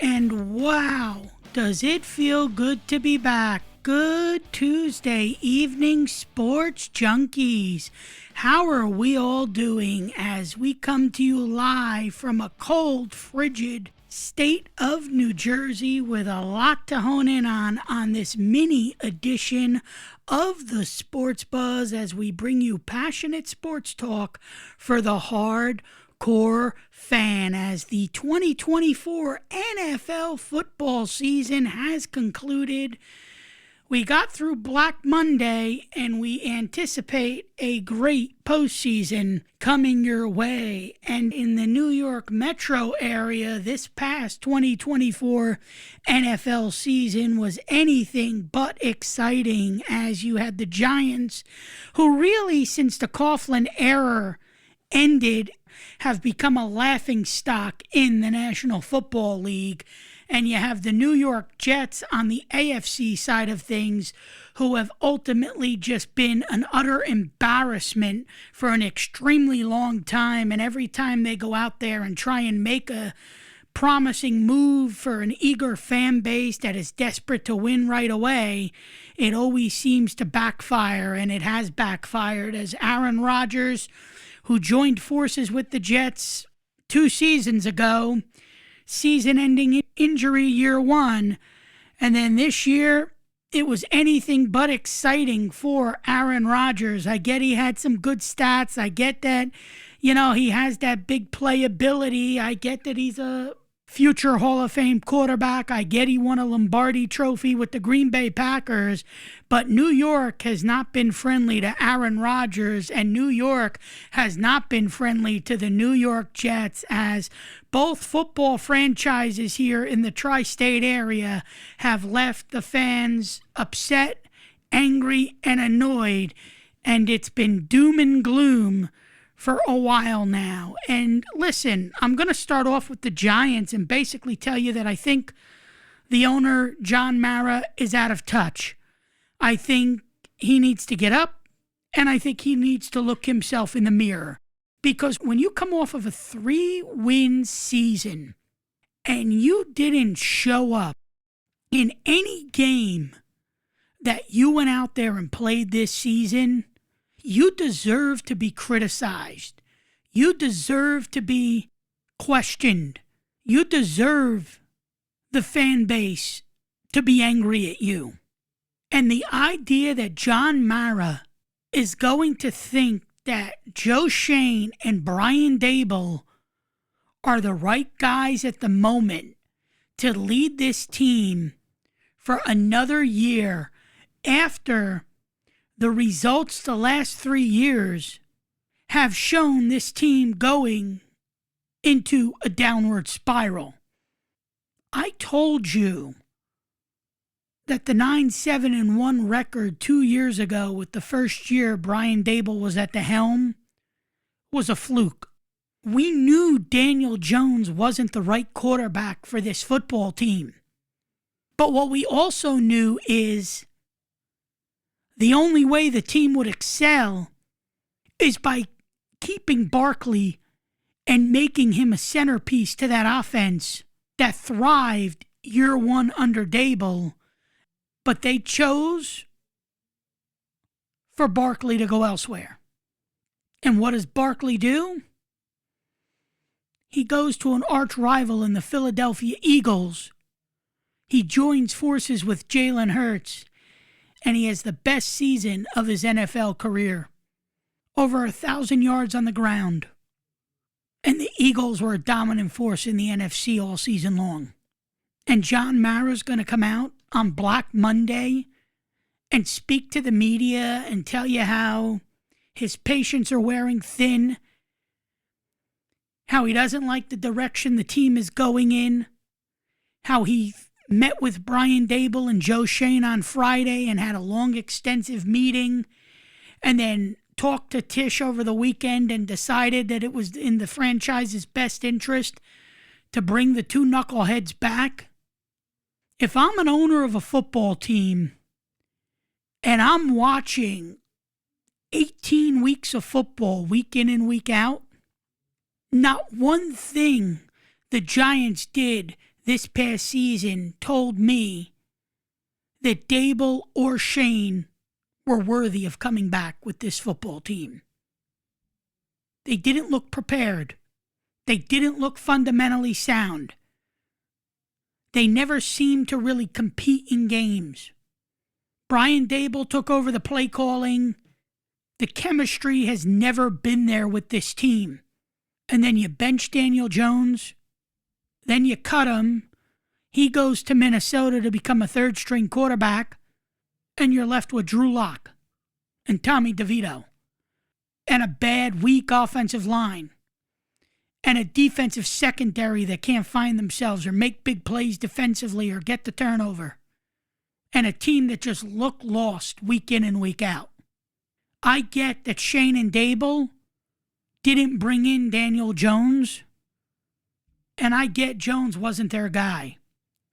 And wow, does it feel good to be back. Good Tuesday evening, sports junkies. How are we all doing as we come to you live from a cold, frigid state of New Jersey with a lot to hone in on this mini edition of the Sports Buzz as we bring you passionate sports talk for the hardcore fan as the 2024 NFL football season has concluded. We got through Black Monday, and we anticipate a great postseason coming your way. And in the New York metro area, this past 2024 NFL season was anything but exciting, as you had the Giants, who really, since the Coughlin era ended, have become a laughingstock in the National Football League. And you have the New York Jets on the AFC side of things, who have ultimately just been an utter embarrassment for an extremely long time. And every time they go out there and try and make a promising move for an eager fan base that is desperate to win right away, it always seems to backfire, and it has backfired, as Aaron Rodgers, who joined forces with the Jets 2 seasons ago, season-ending injury year 1, and then this year it was anything but exciting for Aaron Rodgers. I get he had some good stats. I get that, he has that big playability. I get that he's a future Hall of Fame quarterback. I get he won a Lombardi trophy with the Green Bay Packers, but New York has not been friendly to Aaron Rodgers, and New York has not been friendly to the New York Jets, as both football franchises here in the tri-state area have left the fans upset, angry, and annoyed, and it's been doom and gloom for a while now. And listen, I'm going to start off with the Giants and basically tell you that I think the owner, John Mara, is out of touch. I think he needs to get up, and I think he needs to look himself in the mirror. Because when you come off of a 3-win season and you didn't show up in any game that you went out there and played this season, you deserve to be criticized. You deserve to be questioned. You deserve the fan base to be angry at you. And the idea that John Mara is going to think that Joe Schoen and Brian Daboll are the right guys at the moment to lead this team for another year after the results the last 3 years have shown this team going into a downward spiral. I told you that the 9-7-1 record 2 years ago, with the first year Brian Daboll was at the helm, was a fluke. We knew Daniel Jones wasn't the right quarterback for this football team. But what we also knew is the only way the team would excel is by keeping Barkley and making him a centerpiece to that offense that thrived year 1 under Daboll. But they chose for Barkley to go elsewhere. And what does Barkley do? He goes to an arch rival in the Philadelphia Eagles. He joins forces with Jalen Hurts, and he has the best season of his NFL career. Over 1,000 yards on the ground. And the Eagles were a dominant force in the NFC all season long. And John Mara's going to come out on Black Monday and speak to the media and tell you how his patients are wearing thin, how he doesn't like the direction the team is going in, how he met with Brian Daboll and Joe Schoen on Friday and had a long, extensive meeting, and then talked to Tisch over the weekend and decided that it was in the franchise's best interest to bring the 2 knuckleheads back. If I'm an owner of a football team and I'm watching 18 weeks of football week in and week out, not one thing the Giants did this past season told me that Dable or Shane were worthy of coming back with this football team. They didn't look prepared. They didn't look fundamentally sound. They never seemed to really compete in games. Brian Dable took over the play calling. The chemistry has never been there with this team. And then you bench Daniel Jones. Then you cut him. He goes to Minnesota to become a third-string quarterback. And you're left with Drew Lock and Tommy DeVito. And a bad, weak offensive line. And a defensive secondary that can't find themselves or make big plays defensively or get the turnover. And a team that just looked lost week in and week out. I get that Shane and Dable didn't bring in Daniel Jones. And I get Jones wasn't their guy.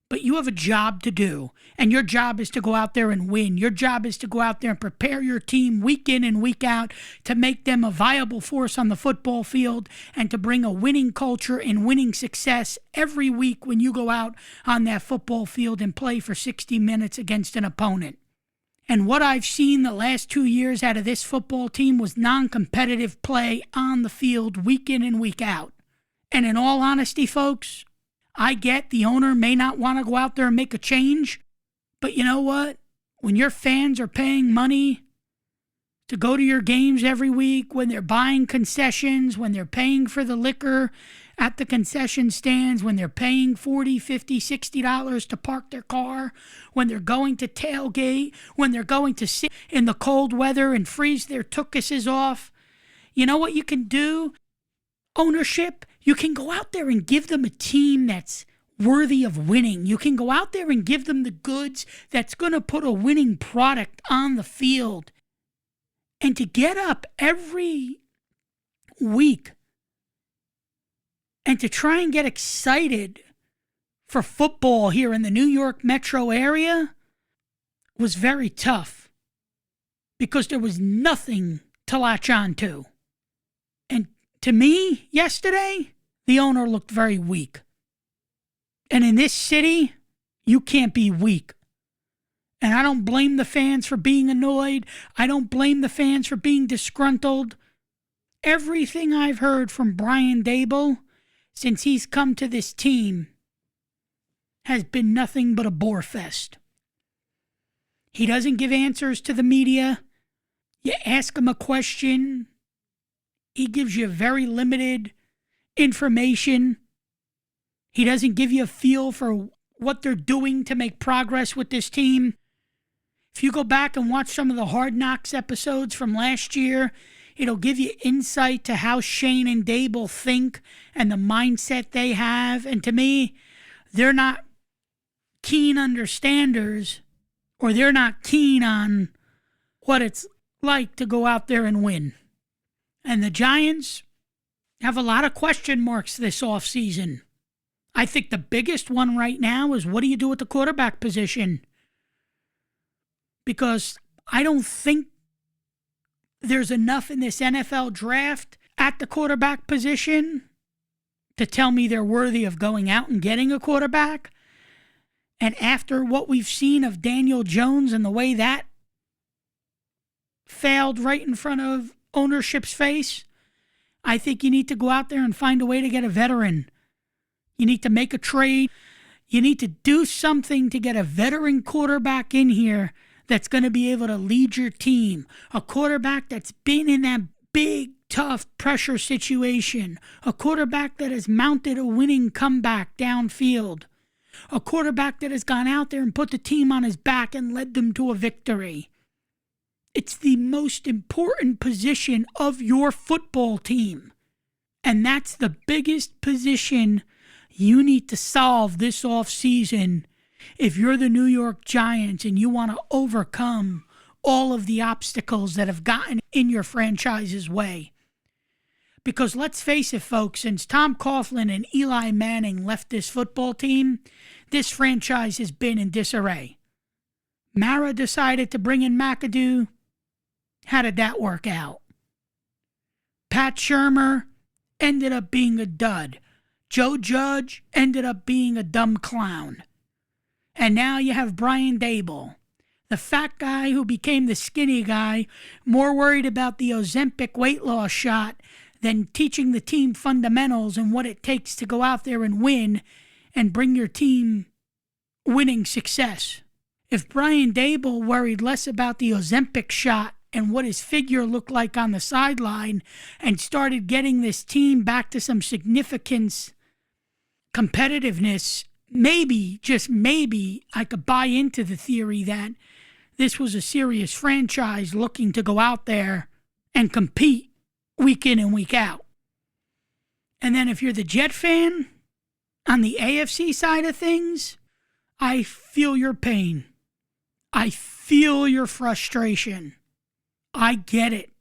But you have a job to do, and your job is to go out there and win. Your job is to go out there and prepare your team week in and week out to make them a viable force on the football field and to bring a winning culture and winning success every week when you go out on that football field and play for 60 minutes against an opponent. And what I've seen the last 2 years out of this football team was non-competitive play on the field week in and week out. And in all honesty, folks, I get the owner may not want to go out there and make a change, but you know what? When your fans are paying money to go to your games every week, when they're buying concessions, when they're paying for the liquor at the concession stands, when they're paying $40, $50, $60 to park their car, when they're going to tailgate, when they're going to sit in the cold weather and freeze their tuchuses off, you know what you can do? Ownership, you can go out there and give them a team that's worthy of winning. You can go out there and give them the goods that's going to put a winning product on the field. And to get up every week and to try and get excited for football here in the New York metro area was very tough because there was nothing to latch on to. And to me, yesterday, the owner looked very weak. And in this city, you can't be weak. And I don't blame the fans for being annoyed. I don't blame the fans for being disgruntled. Everything I've heard from Brian Dable since he's come to this team has been nothing but a bore fest. He doesn't give answers to the media. You ask him a question, he gives you very limited information. He doesn't give you a feel for what they're doing to make progress with this team. If you go back and watch some of the Hard Knocks episodes from last year, it'll give you insight to how Shane and Dable think and the mindset they have. And to me, they're not keen understanders, or they're not keen on what it's like to go out there and win. And the Giants have a lot of question marks this offseason. I think the biggest one right now is what do you do with the quarterback position? Because I don't think there's enough in this NFL draft at the quarterback position to tell me they're worthy of going out and getting a quarterback. And after what we've seen of Daniel Jones and the way that failed right in front of ownership's face, I think you need to go out there and find a way to get a veteran. You need to make a trade. You need to do something to get a veteran quarterback in here that's going to be able to lead your team. A quarterback that's been in that big, tough pressure situation. A quarterback that has mounted a winning comeback downfield. A quarterback that has gone out there and put the team on his back and led them to a victory. It's the most important position of your football team. And that's the biggest position you need to solve this offseason if you're the New York Giants and you want to overcome all of the obstacles that have gotten in your franchise's way. Because let's face it, folks, since Tom Coughlin and Eli Manning left this football team, this franchise has been in disarray. Mara decided to bring in McAdoo. How did that work out? Pat Shurmur ended up being a dud. Joe Judge ended up being a dumb clown. And now you have Brian Daboll, the fat guy who became the skinny guy, more worried about the Ozempic weight loss shot than teaching the team fundamentals and what it takes to go out there and win and bring your team winning success. If Brian Daboll worried less about the Ozempic shot and what his figure looked like on the sideline and started getting this team back to some significance, competitiveness, maybe, just maybe, I could buy into the theory that this was a serious franchise looking to go out there and compete week in and week out. And then if you're the Jet fan, on the AFC side of things, I feel your pain. I feel your frustration. I get it.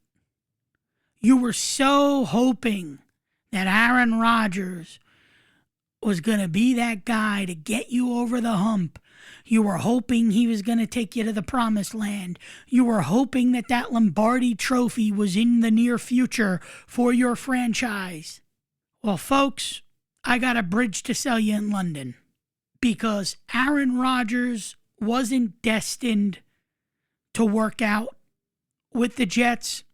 You were so hoping that Aaron Rodgers was going to be that guy to get you over the hump. You were hoping he was going to take you to the promised land. You were hoping that that Lombardi trophy was in the near future for your franchise. Well, folks, I got a bridge to sell you in London, because Aaron Rodgers wasn't destined to work out with the Jets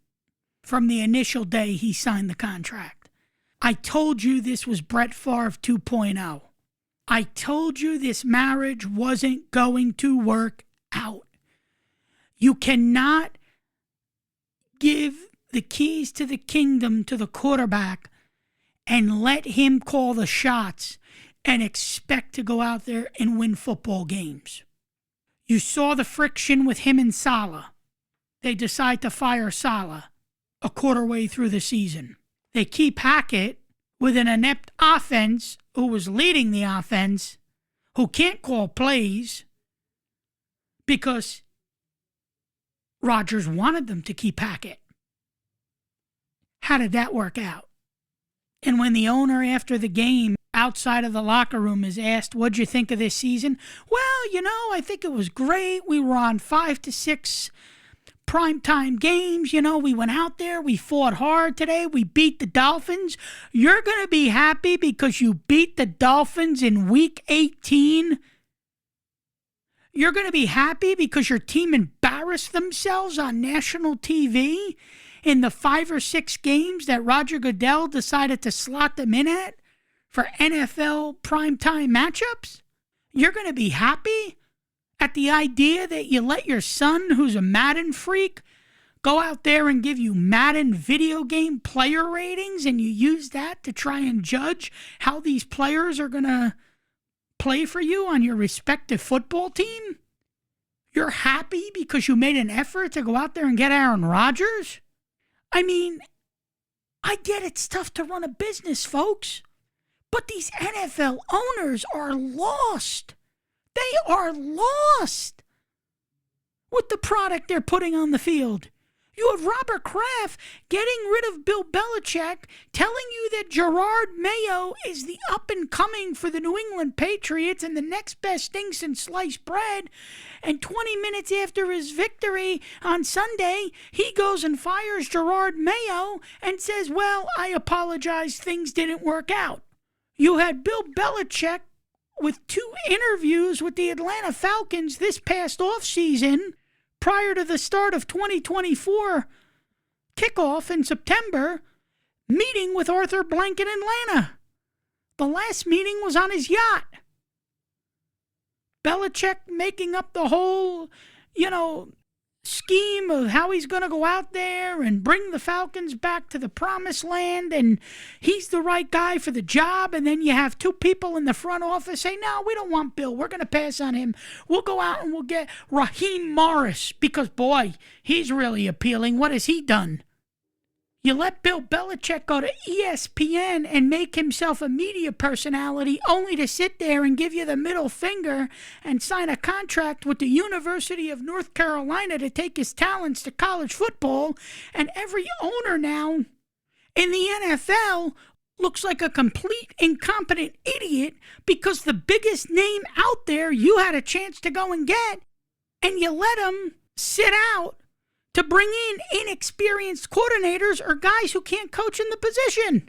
from the initial day he signed the contract. I told you this was Brett Favre 2.0. I told you this marriage wasn't going to work out. You cannot give the keys to the kingdom to the quarterback and let him call the shots and expect to go out there and win football games. You saw the friction with him and Saleh. They decide to fire Saleh a quarter way through the season. They keep Hackett with an inept offense who was leading the offense, who can't call plays because Rodgers wanted them to keep Hackett. How did that work out? And when the owner after the game outside of the locker room is asked, what'd you think of this season? Well, I think it was great. We were on 5 to 6 primetime games. We went out there. We fought hard today. We beat the Dolphins. You're going to be happy because you beat the Dolphins in week 18. You're going to be happy because your team embarrassed themselves on national TV in the 5 or 6 games that Roger Goodell decided to slot them in at for NFL primetime matchups? You're going to be happy at the idea that you let your son, who's a Madden freak, go out there and give you Madden video game player ratings, and you use that to try and judge how these players are going to play for you on your respective football team? You're happy because you made an effort to go out there and get Aaron Rodgers? I mean, I get it's tough to run a business, folks, but these NFL owners are lost. They are lost with the product they're putting on the field. You have Robert Kraft getting rid of Bill Belichick, telling you that Gerard Mayo is the up-and-coming for the New England Patriots and the next best thing since sliced bread. And 20 minutes after his victory on Sunday, he goes and fires Gerard Mayo and says, well, I apologize, things didn't work out. You had Bill Belichick with 2 interviews with the Atlanta Falcons this past offseason prior to the start of 2024 kickoff in September, meeting with Arthur Blank in Atlanta. The last meeting was on his yacht. Belichick making up the whole, scheme of how he's going to go out there and bring the Falcons back to the promised land, and he's the right guy for the job. And then you have 2 people in the front office say, no, we don't want Bill. We're going to pass on him. We'll go out and we'll get Raheem Morris because, boy, he's really appealing. What has he done? You let Bill Belichick go to ESPN and make himself a media personality only to sit there and give you the middle finger and sign a contract with the University of North Carolina to take his talents to college football. And every owner now in the NFL looks like a complete incompetent idiot because the biggest name out there you had a chance to go and get, and you let him sit out to bring in inexperienced coordinators or guys who can't coach in the position.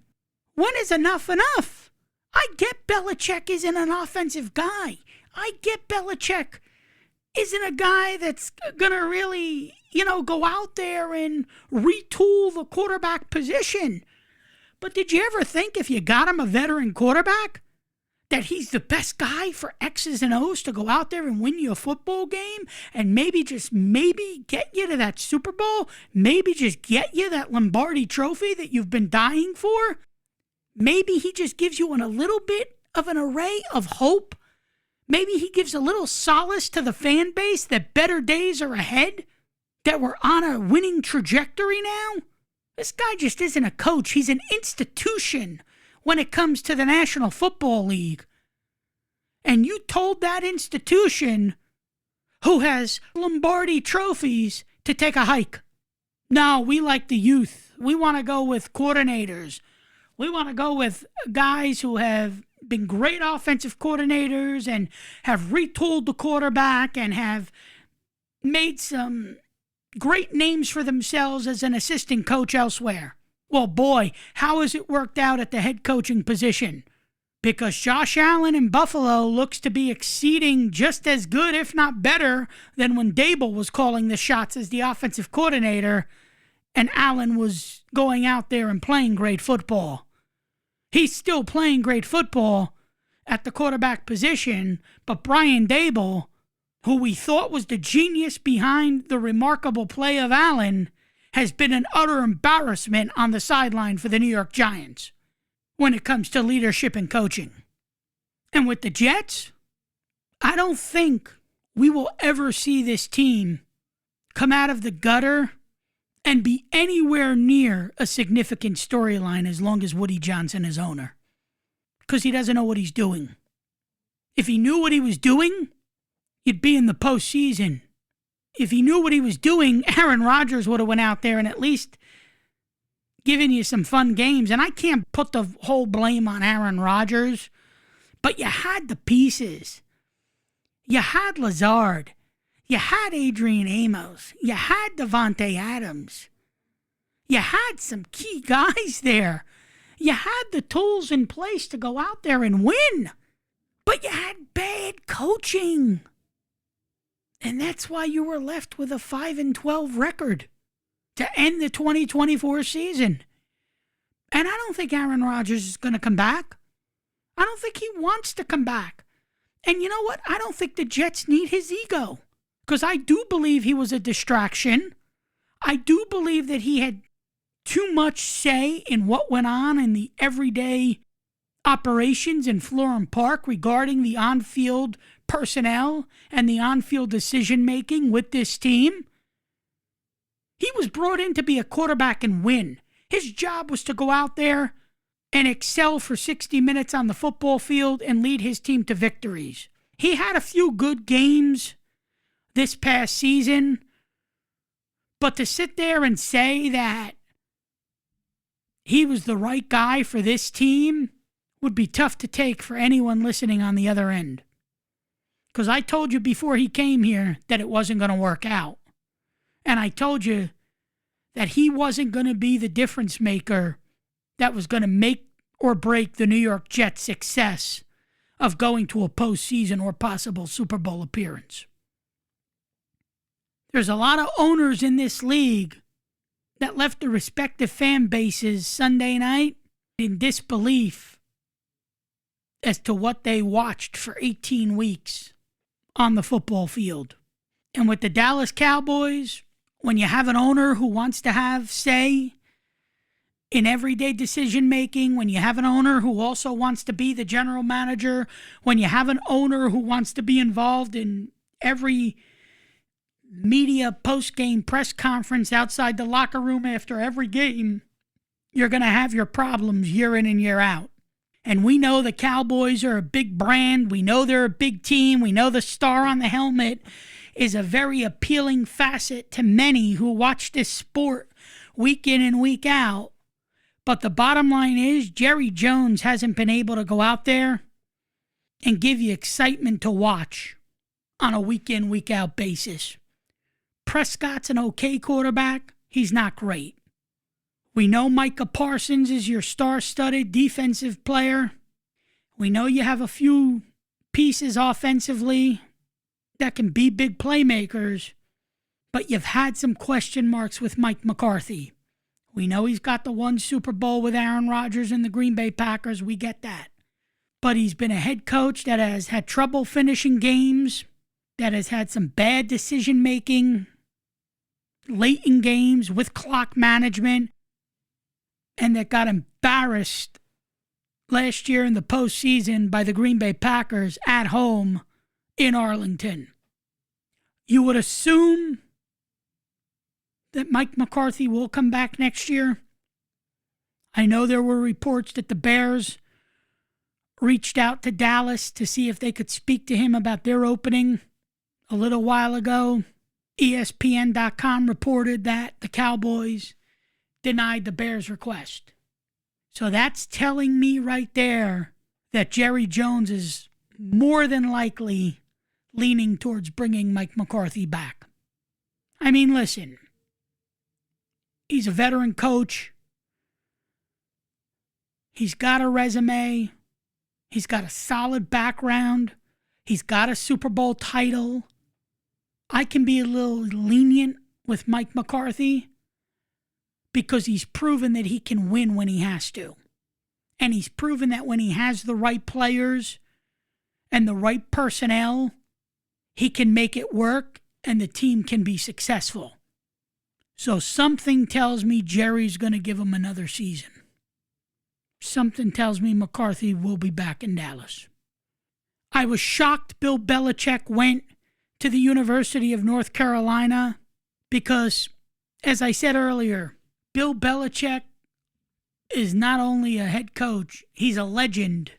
When is enough enough? I get Belichick isn't an offensive guy. I get Belichick isn't a guy that's going to really, go out there and retool the quarterback position. But did you ever think if you got him a veteran quarterback that he's the best guy for X's and O's to go out there and win you a football game and maybe get you to that Super Bowl, maybe just get you that Lombardi trophy that you've been dying for? Maybe he just gives you a little bit of an array of hope. Maybe he gives a little solace to the fan base that better days are ahead, that we're on a winning trajectory now. This guy just isn't a coach. He's an institution when it comes to the National Football League. And you told that institution, who has Lombardi trophies, to take a hike. No, we like the youth. We want to go with coordinators. We want to go with guys who have been great offensive coordinators and have retooled the quarterback and have made some great names for themselves as an assistant coach elsewhere. Well, boy, how has it worked out at the head coaching position? Because Josh Allen in Buffalo looks to be exceeding just as good, if not better, than when Dable was calling the shots as the offensive coordinator and Allen was going out there and playing great football. He's still playing great football at the quarterback position, but Brian Dable, who we thought was the genius behind the remarkable play of Allen, has been an utter embarrassment on the sideline for the New York Giants when it comes to leadership and coaching. And with the Jets, I don't think we will ever see this team come out of the gutter and be anywhere near a significant storyline as long as Woody Johnson is owner. Because he doesn't know what he's doing. If he knew what he was doing, he'd be in the postseason. If he knew what he was doing, Aaron Rodgers would have went out there and at least given you some fun games. And I can't put the whole blame on Aaron Rodgers, but you had the pieces. You had Lazard. You had Adrian Amos. You had Devontae Adams. You had some key guys there. You had the tools in place to go out there and win. But you had bad coaching. And that's why you were left with a 5-12 record to end the 2024 season. And I don't think Aaron Rodgers is going to come back. I don't think he wants to come back. And you know what? I don't think the Jets need his ego. Because I do believe he was a distraction. I do believe that he had too much say in what went on in the everyday operations in Florham Park regarding the on-field personnel and the on-field decision-making with this team. He was brought in to be a quarterback and win. His job was to go out there and excel for 60 minutes on the football field and lead his team to victories. He had a few good games this past season, but to sit there and say that he was the right guy for this team would be tough to take for anyone listening on the other end. Because I told you before he came here that it wasn't going to work out. And I told you that he wasn't going to be the difference maker that was going to make or break the New York Jets' success of going to a postseason or possible Super Bowl appearance. There's a lot of owners in this league that left their respective fan bases Sunday night in disbelief as to what they watched for 18 weeks on the football field. And with the Dallas Cowboys, when you have an owner who wants to have say in everyday decision-making, when you have an owner who also wants to be the general manager, when you have an owner who wants to be involved in every media post-game press conference outside the locker room after every game, you're going to have your problems year in and year out. And we know the Cowboys are a big brand. We know they're a big team. We know the star on the helmet is a very appealing facet to many who watch this sport week in and week out. But the bottom line is Jerry Jones hasn't been able to go out there and give you excitement to watch on a week in, week out basis. Prescott's an okay quarterback. He's not great. We know Micah Parsons is your star-studded defensive player. We know you have a few pieces offensively that can be big playmakers, but you've had some question marks with Mike McCarthy. We know he's got the one Super Bowl with Aaron Rodgers and the Green Bay Packers. We get that. But he's been a head coach that has had trouble finishing games, that has had some bad decision-making late in games with clock management, and that got embarrassed last year in the postseason by the Green Bay Packers at home in Arlington. You would assume that Mike McCarthy will come back next year. I know there were reports that the Bears reached out to Dallas to see if they could speak to him about their opening a little while ago. ESPN.com reported that the Cowboys denied the Bears' request. So that's telling me right there that Jerry Jones is more than likely leaning towards bringing Mike McCarthy back. I mean, listen, he's a veteran coach. He's got a resume. He's got a solid background. He's got a Super Bowl title. I can be a little lenient with Mike McCarthy because he's proven that he can win when he has to. And he's proven that when he has the right players and the right personnel, he can make it work and the team can be successful. So something tells me Jerry's going to give him another season. Something tells me McCarthy will be back in Dallas. I was shocked Bill Belichick went to the University of North Carolina because, as I said earlier, Bill Belichick is not only a head coach, he's a legend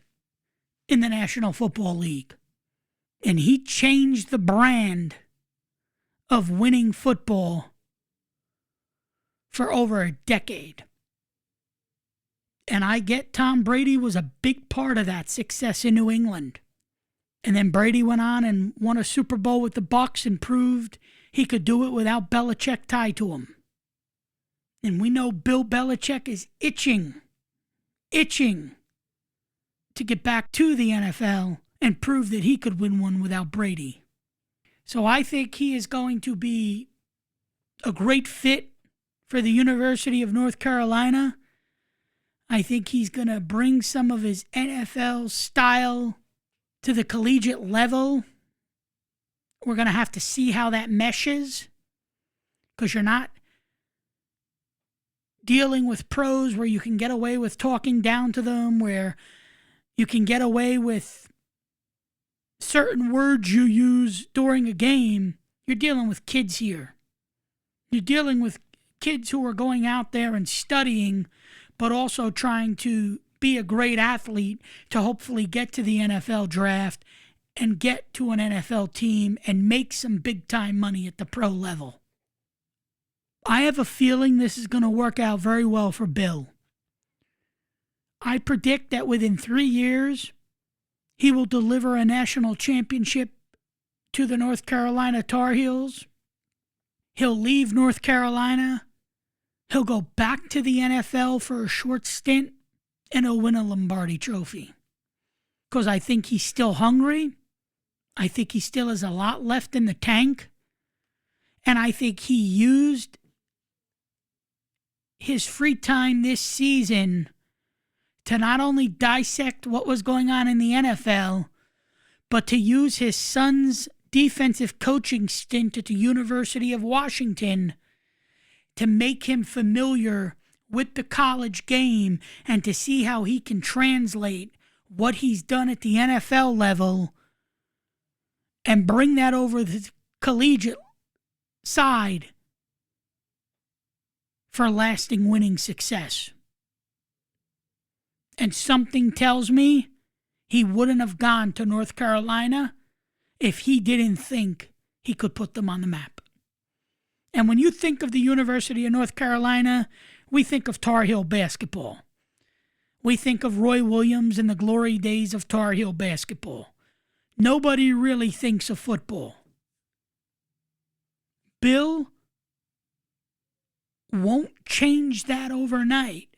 in the National Football League. And he changed the brand of winning football for over a decade. And I get Tom Brady was a big part of that success in New England. And then Brady went on and won a Super Bowl with the Bucs and proved he could do it without Belichick tied to him. And we know Bill Belichick is itching to get back to the NFL and prove that he could win one without Brady. So I think he is going to be a great fit for the University of North Carolina. I think he's going to bring some of his NFL style to the collegiate level. We're going to have to see how that meshes, because you're not dealing with pros where you can get away with talking down to them, where you can get away with certain words you use during a game. You're dealing with kids here. You're dealing with kids who are going out there and studying, but also trying to be a great athlete to hopefully get to the NFL draft and get to an NFL team and make some big-time money at the pro level. I have a feeling this is going to work out very well for Bill. I predict that within 3 years, he will deliver a national championship to the North Carolina Tar Heels. He'll leave North Carolina. He'll go back to the NFL for a short stint, and he'll win a Lombardi trophy. Because I think he's still hungry. I think he still has a lot left in the tank. And I think he used his free time this season to not only dissect what was going on in the NFL, but to use his son's defensive coaching stint at the University of Washington to make him familiar with the college game and to see how he can translate what he's done at the NFL level and bring that over the collegiate side for lasting winning success. And something tells me he wouldn't have gone to North Carolina if he didn't think he could put them on the map. And when you think of the University of North Carolina, we think of Tar Heel basketball. We think of Roy Williams and the glory days of Tar Heel basketball. Nobody really thinks of football. Bill won't change that overnight.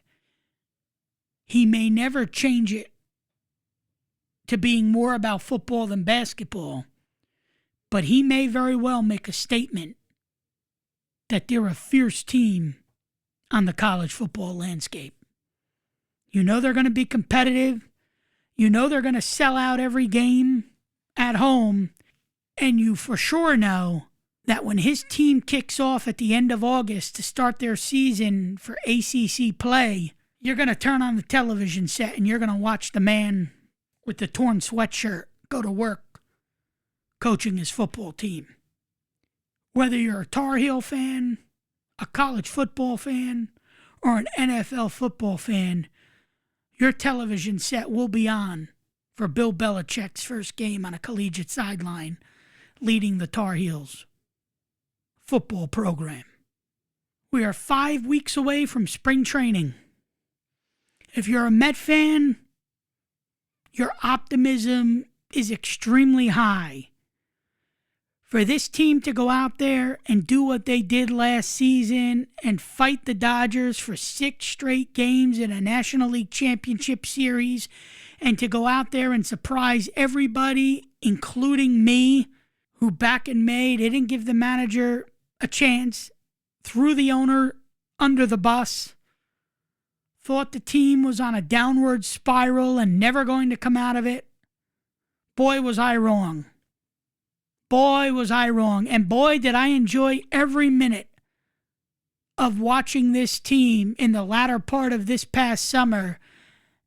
He may never change it to being more about football than basketball, but he may very well make a statement that they're a fierce team on the college football landscape. You know they're going to be competitive. You know they're going to sell out every game at home. And you for sure know that when his team kicks off at the end of August to start their season for ACC play, you're going to turn on the television set and you're going to watch the man with the torn sweatshirt go to work coaching his football team. Whether you're a Tar Heel fan, a college football fan, or an NFL football fan, your television set will be on for Bill Belichick's first game on a collegiate sideline leading the Tar Heels football program. We are 5 weeks away from spring training. If you're a Met fan, your optimism is extremely high. For this team to go out there and do what they did last season and fight the Dodgers for 6 straight games in a National League Championship Series, and to go out there and surprise everybody, including me, who back in May didn't give the manager a chance, threw the owner under the bus, thought the team was on a downward spiral and never going to come out of it. Boy, was I wrong. Boy, was I wrong. And boy, did I enjoy every minute of watching this team in the latter part of this past summer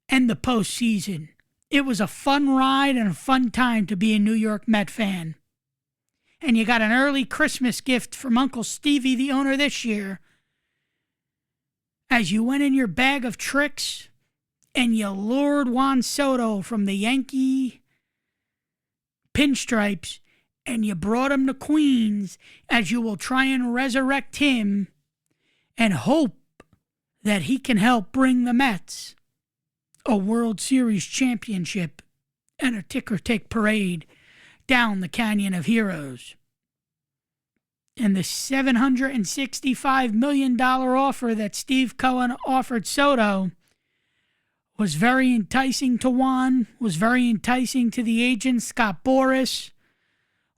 and the postseason. It was a fun ride and a fun time to be a New York Met fan. And you got an early Christmas gift from Uncle Stevie, the owner, this year, as you went in your bag of tricks and you lured Juan Soto from the Yankee pinstripes and you brought him to Queens, as you will try and resurrect him and hope that he can help bring the Mets a World Series championship and a ticker-tape parade down the Canyon of Heroes. And the $765 million offer that Steve Cohen offered Soto was very enticing to Juan, was very enticing to the agent, Scott Boras.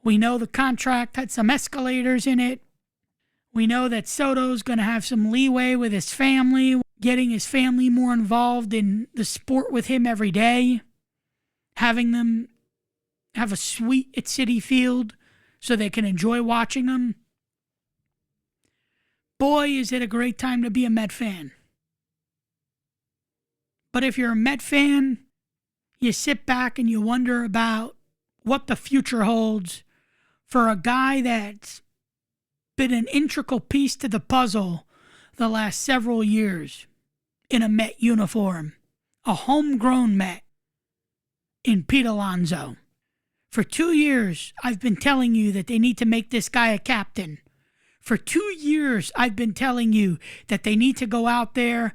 We know the contract had some escalators in it. We know that Soto's going to have some leeway with his family, getting his family more involved in the sport with him every day, having them have a suite at Citi Field so they can enjoy watching them. Boy, is it a great time to be a Met fan. But if you're a Met fan, you sit back and you wonder about what the future holds for a guy that's been an integral piece to the puzzle the last several years in a Met uniform, a homegrown Met in Pete Alonso. For 2 years, I've been telling you that they need to make this guy a captain. For 2 years, I've been telling you that they need to go out there,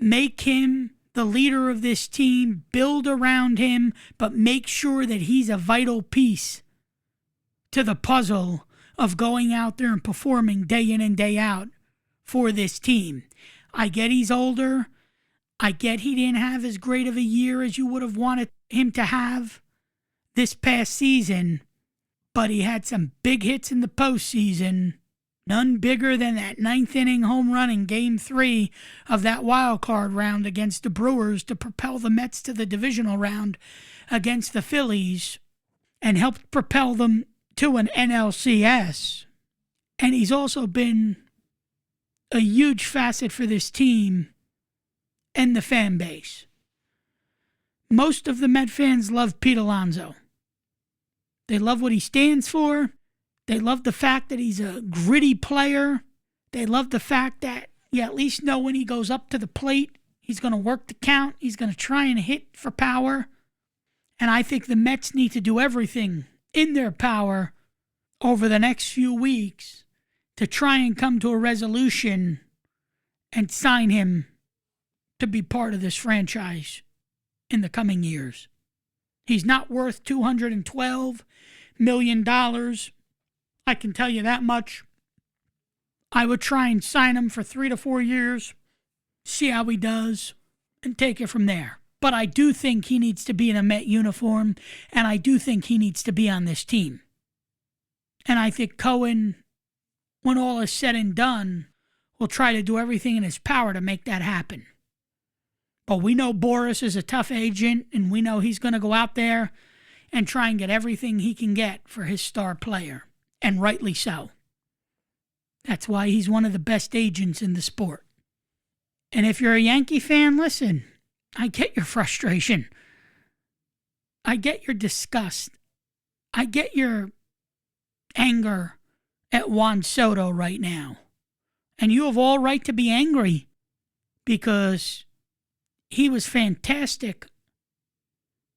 make him the leader of this team, build around him, but make sure that he's a vital piece to the puzzle of going out there and performing day in and day out for this team. I get he's older. I get he didn't have as great of a year as you would have wanted him to have this past season, but he had some big hits in the postseason, none bigger than that 9th inning home run in Game 3 of that wild card round against the Brewers to propel the Mets to the divisional round against the Phillies and helped propel them to an NLCS. And he's also been a huge facet for this team and the fan base. Most of the Met fans love Pete Alonso. They love what he stands for. They love the fact that he's a gritty player. They love the fact that you at least know when he goes up to the plate, he's going to work the count. He's going to try and hit for power. And I think the Mets need to do everything in their power over the next few weeks to try and come to a resolution and sign him to be part of this franchise in the coming years. He's not worth $212 million. I can tell you that much. I would try and sign him for 3 to 4 years, see how he does, and take it from there. But I do think he needs to be in a Met uniform, and I do think he needs to be on this team. And I think Cohen, when all is said and done, will try to do everything in his power to make that happen. But we know Boris is a tough agent, and we know he's going to go out there and try and get everything he can get for his star player, and rightly so. That's why he's one of the best agents in the sport. And if you're a Yankee fan, listen, I get your frustration. I get your disgust. I get your anger at Juan Soto right now. And you have all right to be angry because he was fantastic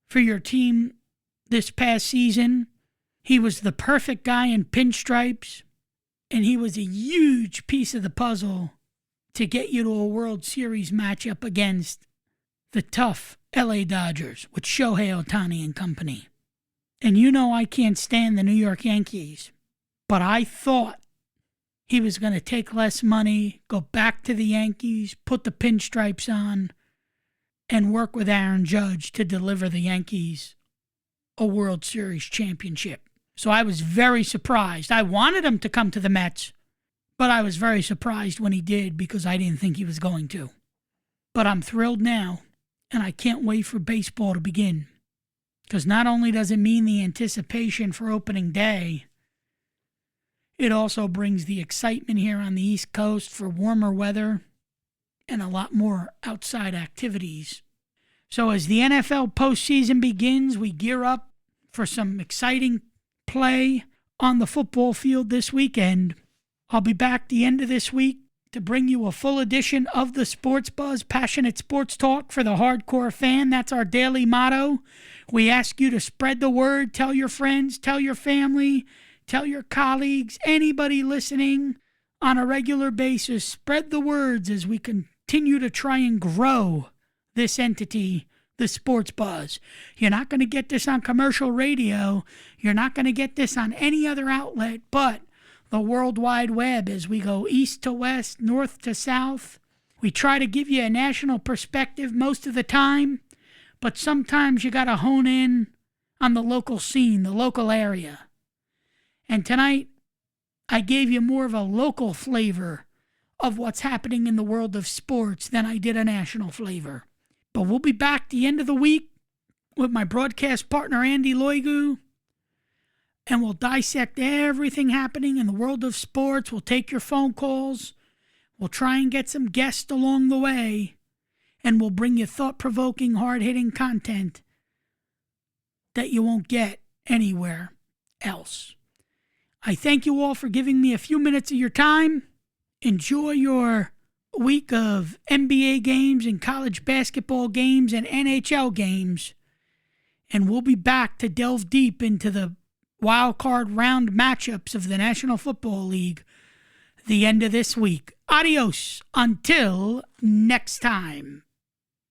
for your team this past season. He was the perfect guy in pinstripes, and he was a huge piece of the puzzle to get you to a World Series matchup against the tough LA Dodgers with Shohei Ohtani and company. And you know I can't stand the New York Yankees, but I thought he was going to take less money, go back to the Yankees, put the pinstripes on, and work with Aaron Judge to deliver the Yankees a World Series championship. So I was very surprised. I wanted him to come to the Mets, but I was very surprised when he did because I didn't think he was going to. But I'm thrilled now, and I can't wait for baseball to begin. Because not only does it mean the anticipation for opening day, it also brings the excitement here on the East Coast for warmer weather and a lot more outside activities. So as the NFL postseason begins, we gear up for some exciting play on the football field this weekend. I'll be back the end of this week to bring you a full edition of the Sports Buzz, passionate sports talk for the hardcore fan. That's our daily motto. We ask you to spread the word, tell your friends, tell your family, tell your colleagues, anybody listening on a regular basis. Spread the words as we continue to try and grow this entity, the Sports Buzz. You're not going to get this on commercial radio. You're not going to get this on any other outlet but the World Wide Web as we go east to west, north to south. We try to give you a national perspective most of the time, but sometimes you got to hone in on the local scene, the local area. And tonight, I gave you more of a local flavor of what's happening in the world of sports than I did a national flavor. But we'll be back the end of the week with my broadcast partner, Andy Loigu, and we'll dissect everything happening in the world of sports. We'll take your phone calls. We'll try and get some guests along the way, and we'll bring you thought-provoking, hard-hitting content that you won't get anywhere else. I thank you all for giving me a few minutes of your time. Enjoy your week of NBA games and college basketball games and NHL games. And we'll be back to delve deep into the wild card round matchups of the National Football League the end of this week. Adios until next time.